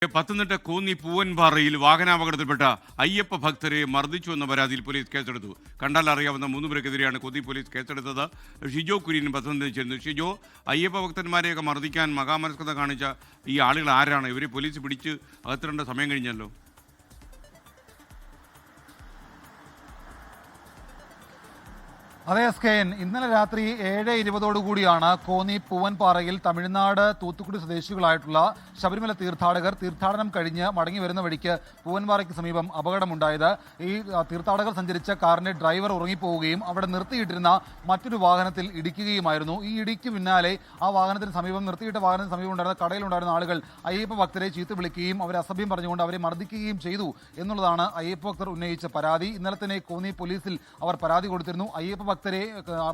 പത്തനംതിട്ട കോന്നി പൂവൻപാറയിൽ വാഹനാപകടത്തിൽപ്പെട്ട അയ്യപ്പ ഭക്തരെ മർദ്ദിച്ചു എന്ന പരാതിയിൽ പോലീസ് കേസെടുത്തു. കണ്ടാൽ അറിയാവുന്ന 3 പേർക്കെതിരെയാണ് കോന്നി പോലീസ് കേസെടുത്തത്. ഷിജോ കുര്യൻ പത്തനംതിട്ടയിൽ ചേർന്നു. ഷിജോ, അയ്യപ്പ ഭക്തന്മാരെയൊക്കെ മർദ്ദിക്കാൻ മഹാമനസ്കത കാണിച്ച ഈ ആളുകൾ ആരാണ്? ഇവരെ പോലീസ് പിടിച്ച് അകത്തിടേണ്ട സമയം കഴിഞ്ഞല്ലോ. അതെ SKN, ഇന്നലെ രാത്രി 7:20 കോന്നി പൂവൻപാറയിൽ തമിഴ്നാട് തൂത്തുക്കുടി സ്വദേശികളായിട്ടുള്ള ശബരിമല തീർത്ഥാടനം കഴിഞ്ഞ് മടങ്ങി വരുന്ന വഴിക്ക് പൂവൻപാറയ്ക്ക് സമീപം അപകടമുണ്ടായത്. ഈ തീർത്ഥാടകർ സഞ്ചരിച്ച കാറിന്റെ ഡ്രൈവർ ഉറങ്ങിപ്പോവുകയും അവിടെ നിർത്തിയിട്ടിരുന്ന മറ്റൊരു വാഹനത്തിൽ ഇടിക്കുകയുമായിരുന്നു. ഈ ഇടിക്ക് പിന്നാലെ ആ വാഹനത്തിന് സമീപം നിർത്തിയിട്ട വാഹനത്തിന് സമീപം ഉണ്ടായിരുന്ന കടയിലുണ്ടായിരുന്ന ആളുകൾ അയ്യപ്പ ഭക്തരെ ചീത്ത വിളിക്കുകയും അവരെ അസഭ്യം പറഞ്ഞുകൊണ്ട് അവരെ മർദ്ദിക്കുകയും ചെയ്തു എന്നുള്ളതാണ് അയ്യപ്പ ഭക്തർ ഉന്നയിച്ച പരാതി. ഇന്നലെ തന്നെ കോന്നി പോലീസിൽ അവർ പരാതി കൊടുത്തിരുന്നു. അയ്യപ്പ ഭക്തരെ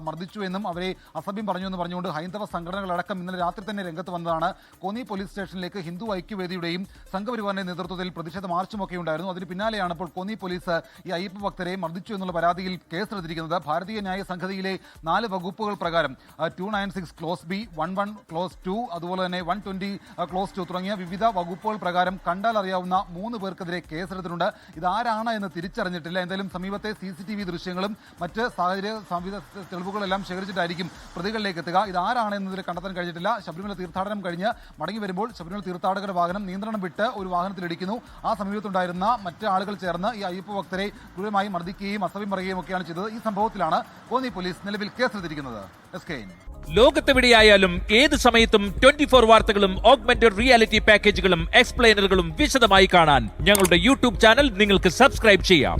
മർദ്ദിച്ചു എന്നും അവരെ അസഭ്യം പറഞ്ഞു എന്ന് പറഞ്ഞുകൊണ്ട് ഹൈന്ദവ സംഘടനകളടക്കം ഇന്നലെ രാത്രി തന്നെ രംഗത്ത് വന്നതാണ്. കോന്നി പോലീസ് സ്റ്റേഷനിലേക്ക് ഹിന്ദു ഐക്യവേദിയുടെയും സംഘപരിവാറിന്റെ നേതൃത്വത്തിൽ പ്രതിഷേധ മാർച്ചുമൊക്കെ ഉണ്ടായിരുന്നു. അതിന് പിന്നാലെയാണ് ഇപ്പോൾ കോന്നി പോലീസ് ഈ അയ്യപ്പ ഭക്തരെ മർദ്ദിച്ചു എന്നുള്ള പരാതിയിൽ കേസെടുത്തിരിക്കുന്നത്. ഭാരതീയ ന്യായ സംഹിതയിലെ 4 വകുപ്പുകൾ പ്രകാരം 296 ക്ലോസ് ബി, 11 ക്ലോസ് 2, അതുപോലെ തന്നെ 120 ക്ലോസ് 2 തുടങ്ങിയ വിവിധ വകുപ്പുകൾ പ്രകാരം കണ്ടാൽ അറിയാവുന്ന 3 പേർക്കെതിരെ കേസെടുത്തിട്ടുണ്ട്. ഇതാരാണ് എന്ന് തിരിച്ചറിഞ്ഞിട്ടില്ല. എന്തായാലും സമീപത്തെ CCTV ദൃശ്യങ്ങളും മറ്റ് തെളിവുകളെല്ലാം ശേഖരിച്ചിട്ടായിരിക്കും പ്രതികളിലേക്ക് എത്തുക. ഇതാരാണ് എന്നതിൽ കണ്ടെത്താൻ കഴിഞ്ഞിട്ടില്ല. ശബരിമല തീർത്ഥാടനം കഴിഞ്ഞ് മടങ്ങി വരുമ്പോൾ ശബരിമല തീർത്ഥാടകരുടെ വാഹനം നിയന്ത്രണം വിട്ട് ഒരു വാഹനത്തിലിടിക്കുന്നു. ആ സമീപത്തുണ്ടായിരുന്ന മറ്റ് ആളുകൾ ചേർന്ന് ഈ അയ്യപ്പ ഭക്തരെ ക്രൂരമായി മർദ്ദിക്കുകയും അസഭ്യം പറയുകയും ഒക്കെയാണ് ചെയ്തത്. ഈ സംഭവത്തിലാണ് കോന്നി പോലീസ് നിലവിൽ കേസെടുത്തിരിക്കുന്നത്. SKN. ലോകത്തെവിടെയായാലും ഏത് സമയത്തും 24 വാർത്തകളും ഓഗ്മെന്റഡ് റിയാലിറ്റി പാക്കേജുകളും എക്സ്പ്ലെയിനറുകളും വിശദമായി കാണാൻ ഞങ്ങളുടെ YouTube ചാനൽ നിങ്ങൾക്ക് സബ്സ്ക്രൈബ് ചെയ്യാം.